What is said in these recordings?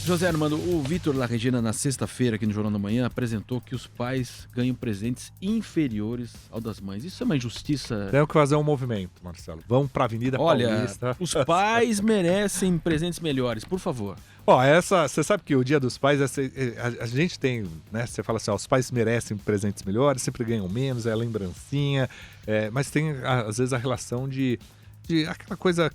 José Armando, o Vitor La Regina, na sexta-feira, aqui no Jornal da Manhã, apresentou que os pais ganham presentes inferiores ao das mães. Isso é uma injustiça? Tem que fazer um movimento, Marcelo. Vamos para a Avenida Paulista. Os pais merecem presentes melhores, por favor. Você sabe que o Dia dos Pais, a gente tem, né? Você fala assim, os pais merecem presentes melhores, sempre ganham menos, é a lembrancinha, mas tem, às vezes, a relação de aquela coisa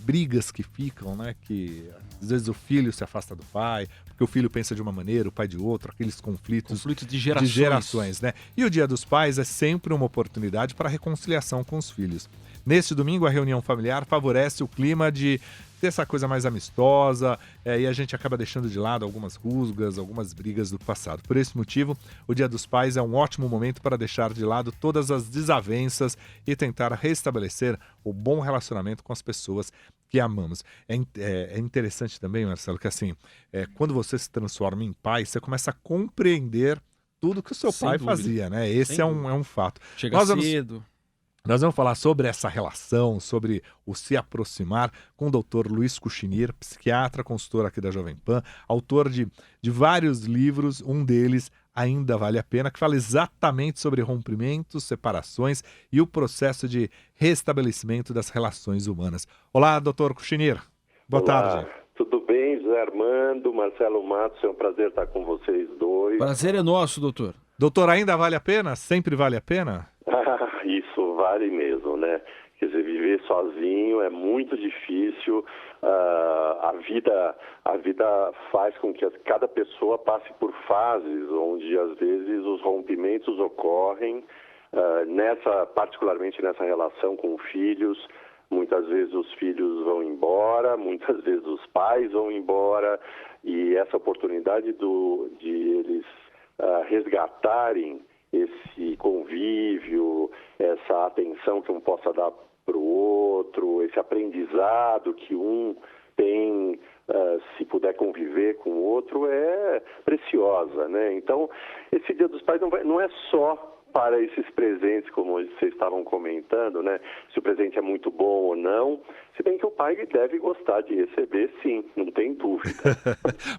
brigas que ficam, né? Que às vezes o filho se afasta do pai, porque o filho pensa de uma maneira, o pai de outra, aqueles conflitos de gerações, né? E o Dia dos Pais é sempre uma oportunidade para a reconciliação com os filhos. Neste domingo, a reunião familiar favorece o clima de ter essa coisa mais amistosa, e a gente acaba deixando de lado algumas rusgas, algumas brigas do passado. Por esse motivo, o Dia dos Pais é um ótimo momento para deixar de lado todas as desavenças e tentar restabelecer o bom relacionamento com as pessoas que amamos. É interessante também, Marcelo, que assim, quando você se transforma em pai, você começa a compreender tudo que o seu pai fazia, né? Esse é um fato. Chega cedo. Nós vamos falar sobre essa relação, sobre o se aproximar com o Dr. Luiz Cuchinir, psiquiatra, consultor aqui da Jovem Pan, autor de vários livros, um deles, Ainda Vale a Pena, que fala exatamente sobre rompimentos, separações e o processo de restabelecimento das relações humanas. Olá, Dr. Cuchinir. Boa tarde. Tudo bem, José Armando, Marcelo Matos, é um prazer estar com vocês dois. Prazer é nosso, doutor. Doutor, ainda vale a pena? Sempre vale a pena? Isso vale mesmo, né? Quer dizer, viver sozinho é muito difícil. A vida faz com que cada pessoa passe por fases onde, às vezes, os rompimentos ocorrem, particularmente nessa relação com filhos. Muitas vezes os filhos vão embora, muitas vezes os pais vão embora, e essa oportunidade de eles resgatarem esse convívio, essa atenção que um possa dar para o outro, esse aprendizado que um tem, se puder conviver com o outro, é preciosa, né? Então, esse Dia dos Pais não é só para esses presentes, como vocês estavam comentando, né? Se o presente é muito bom ou não, se bem que o pai deve gostar de receber, sim, não tem dúvida.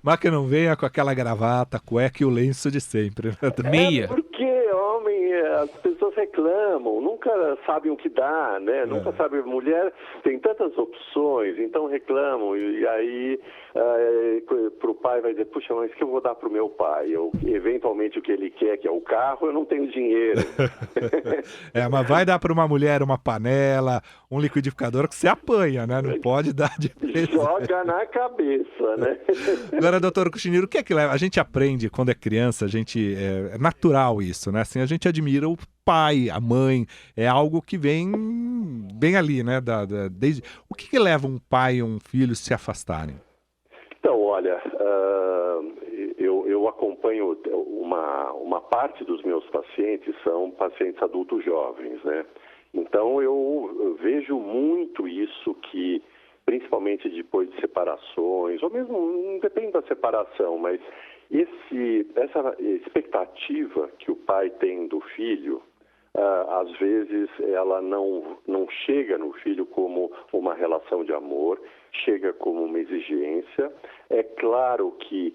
Mas que não venha com aquela gravata, cueca e o lenço de sempre. Meia. Porque, homem, as pessoas reclamam, nunca sabem o que dá, né? Nunca sabem, mulher tem tantas opções, então reclamam, e aí pro pai vai dizer, puxa, mas o que eu vou dar pro meu pai? Eventualmente o que ele quer, que é o carro, eu não tenho dinheiro. Mas vai dar para uma mulher uma panela, um liquidificador que você apanha, né? Não pode dar de presente. Joga na cabeça, né? Agora, doutor Cuchinir, o que é que leva? A gente aprende quando é criança, é natural isso, né? Assim, a gente admira o pai, a mãe, é algo que vem bem ali, né? Desde... O que leva um pai e um filho se afastarem? Então, olha, eu acompanho uma parte dos meus pacientes, são pacientes adultos jovens, né? Então, eu vejo muito isso que, principalmente depois de separações, ou mesmo, não depende da separação, mas essa expectativa que o pai tem do filho, às vezes ela não chega no filho como uma relação de amor, chega como uma exigência. É claro que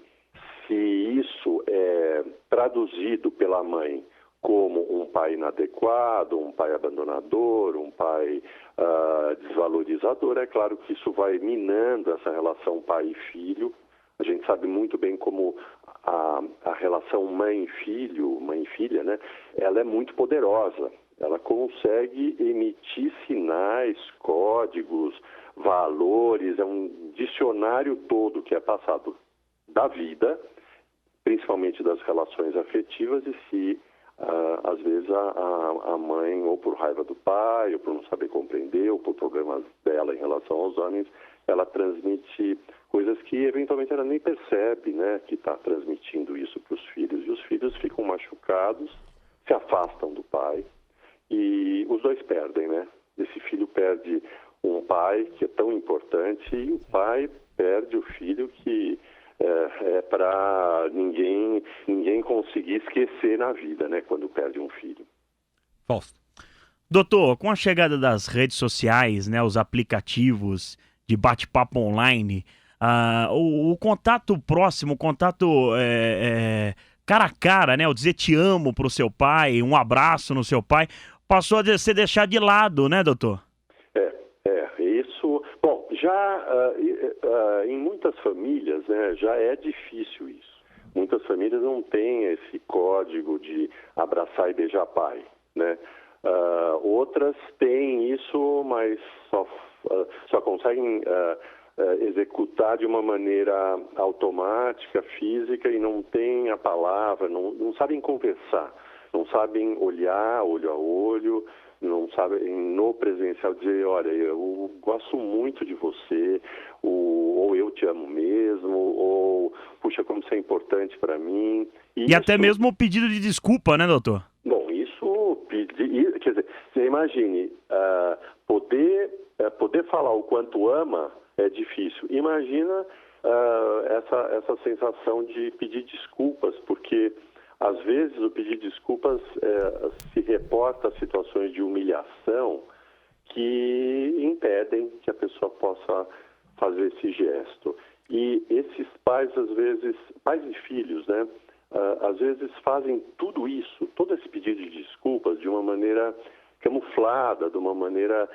se isso é traduzido pela mãe como um pai inadequado, um pai abandonador, um pai desvalorizador, é claro que isso vai minando essa relação pai e filho. A gente sabe muito bem como a relação mãe-filho, mãe-filha, né? Ela é muito poderosa. Ela consegue emitir sinais, códigos, valores, é um dicionário todo que é passado da vida, principalmente das relações afetivas, e se às vezes a mãe, ou por raiva do pai, ou por não saber compreender, ou por problemas dela em relação aos homens, ela transmite coisas que eventualmente ela nem percebe, né, que está transmitindo isso para os filhos. E os filhos ficam machucados, se afastam do pai, e os dois perdem, né? Esse filho perde um pai que é tão importante, e o pai perde o filho que é para ninguém conseguir esquecer na vida, né, quando perde um filho. Fausto. Doutor, com a chegada das redes sociais, né, os aplicativos de bate-papo online, o contato próximo, o contato cara a cara, né? O dizer te amo pro seu pai, um abraço no seu pai, passou a ser deixado de lado, né, doutor? Isso. Bom, já em muitas famílias, né, já é difícil isso. Muitas famílias não têm esse código de abraçar e beijar pai, né? Outras têm isso, mas só conseguem executar de uma maneira automática, física, e não têm a palavra, não sabem conversar, não sabem olhar olho a olho, não sabem no presencial dizer, olha, eu gosto muito de você, ou eu te amo mesmo, ou puxa, como você é importante para mim. E até mesmo o pedido de desculpa, né, doutor? Bom, quer dizer, você imagine, poder falar o quanto ama é difícil. Imagina essa sensação de pedir desculpas, porque às vezes o pedir desculpas se reporta a situações de humilhação que impedem que a pessoa possa fazer esse gesto. E esses pais, às vezes, pais e filhos, né? Às vezes fazem tudo isso, todo esse pedido de desculpas de uma maneira camuflada, de uma maneira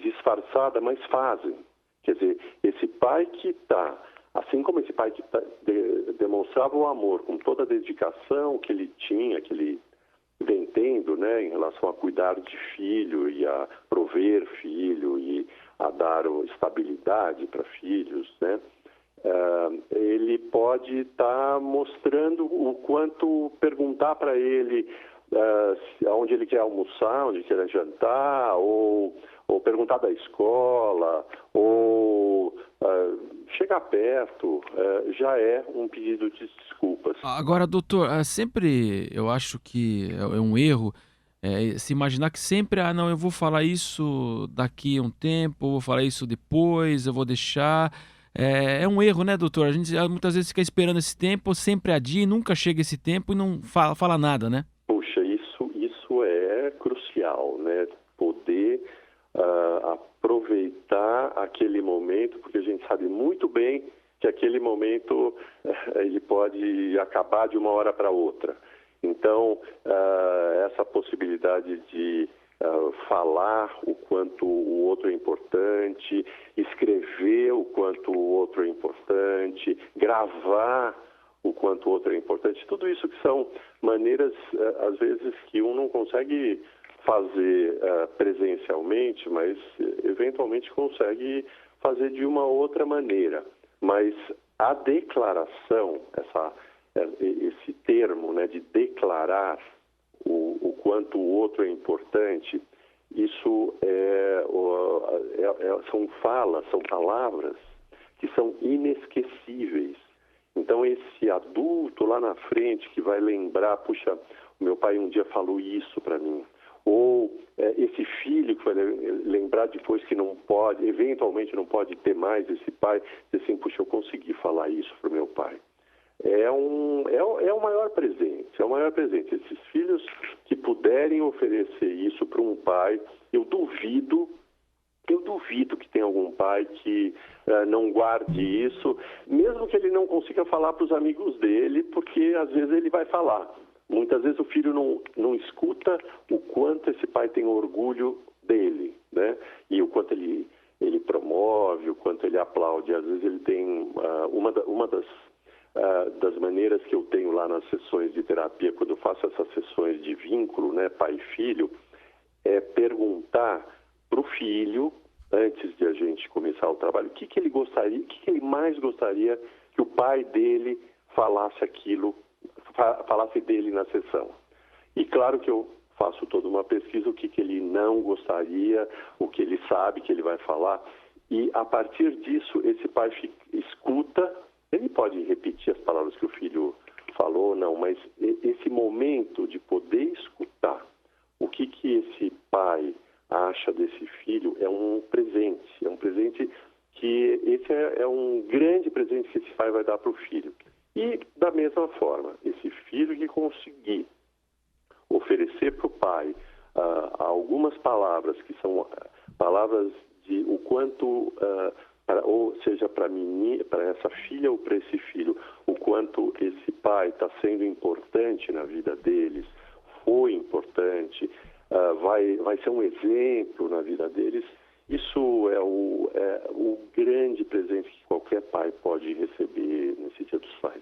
disfarçada, mas fazem. Quer dizer, esse pai que está, assim como esse pai que demonstrava o amor com toda a dedicação que ele tinha, que ele vem tendo, né, em relação a cuidar de filho e a prover filho e a dar estabilidade para filhos, né? Ele pode estar mostrando o quanto perguntar para ele onde ele quer almoçar, onde ele quer jantar, ou perguntar da escola, ou chegar perto, já é um pedido de desculpas. Agora, doutor, sempre eu acho que é um erro se imaginar que sempre, não, eu vou falar isso daqui a um tempo, eu vou falar isso depois, eu vou deixar. É um erro, né, doutor? A gente muitas vezes fica esperando esse tempo, sempre adia, nunca chega esse tempo e não fala nada, né? Puxa, isso é crucial, né? Poder aproveitar aquele momento, porque a gente sabe muito bem que aquele momento ele pode acabar de uma hora para outra. Então, essa possibilidade de falar o quanto o outro é importante, escrever o quanto o outro é importante, gravar o quanto o outro é importante, tudo isso que são maneiras, às vezes, que um não consegue fazer presencialmente, mas eventualmente consegue fazer de uma outra maneira. Mas a declaração, esse termo, né, de declarar o quanto o outro é importante, isso são palavras que são inesquecíveis. Então, esse adulto lá na frente que vai lembrar, puxa, o meu pai um dia falou isso para mim. Ou esse filho que vai lembrar depois que não pode, eventualmente não pode ter mais esse pai, dizer assim, puxa, eu consegui falar isso para o meu pai. É o maior presente, é o maior presente. Esses filhos que puderem oferecer isso para um pai, eu duvido que tenha algum pai que não guarde isso, mesmo que ele não consiga falar para os amigos dele, porque às vezes ele vai falar. Muitas vezes o filho não escuta o quanto esse pai tem orgulho dele, né? E o quanto ele promove, o quanto ele aplaude. Às vezes ele tem uma das maneiras que eu tenho lá nas sessões de terapia, quando eu faço essas sessões de vínculo, né, pai e filho, é perguntar para o filho, antes de a gente começar o trabalho, o que ele gostaria, o que ele mais gostaria que o pai dele falasse dele na sessão. E claro que eu faço toda uma pesquisa, o que ele não gostaria, o que ele sabe que ele vai falar, e a partir disso esse pai escuta. Ele pode repetir as palavras que o filho falou, não, mas esse momento de poder escutar o que esse pai acha desse filho é um presente que esse é um grande presente que esse pai vai dar para o filho. E da mesma forma, esse filho que conseguir oferecer para o pai algumas palavras que são palavras de o quanto ou seja para essa filha ou para esse filho, o quanto esse pai está sendo importante na vida deles, foi importante, vai ser um exemplo na vida deles. Isso é o grande presente que qualquer pai pode receber nesse Dia dos Pais.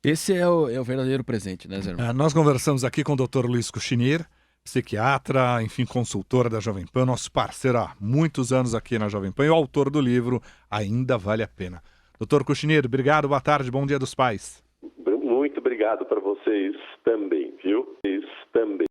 Esse é o verdadeiro presente, né, Zé? Nós conversamos aqui com o Dr. Luiz Kuchinir, psiquiatra, enfim, consultora da Jovem Pan, nosso parceiro há muitos anos aqui na Jovem Pan e o autor do livro Ainda Vale a Pena. Dr. Kuchinir, obrigado, boa tarde, bom Dia dos Pais. Muito obrigado para vocês também, viu? Vocês também.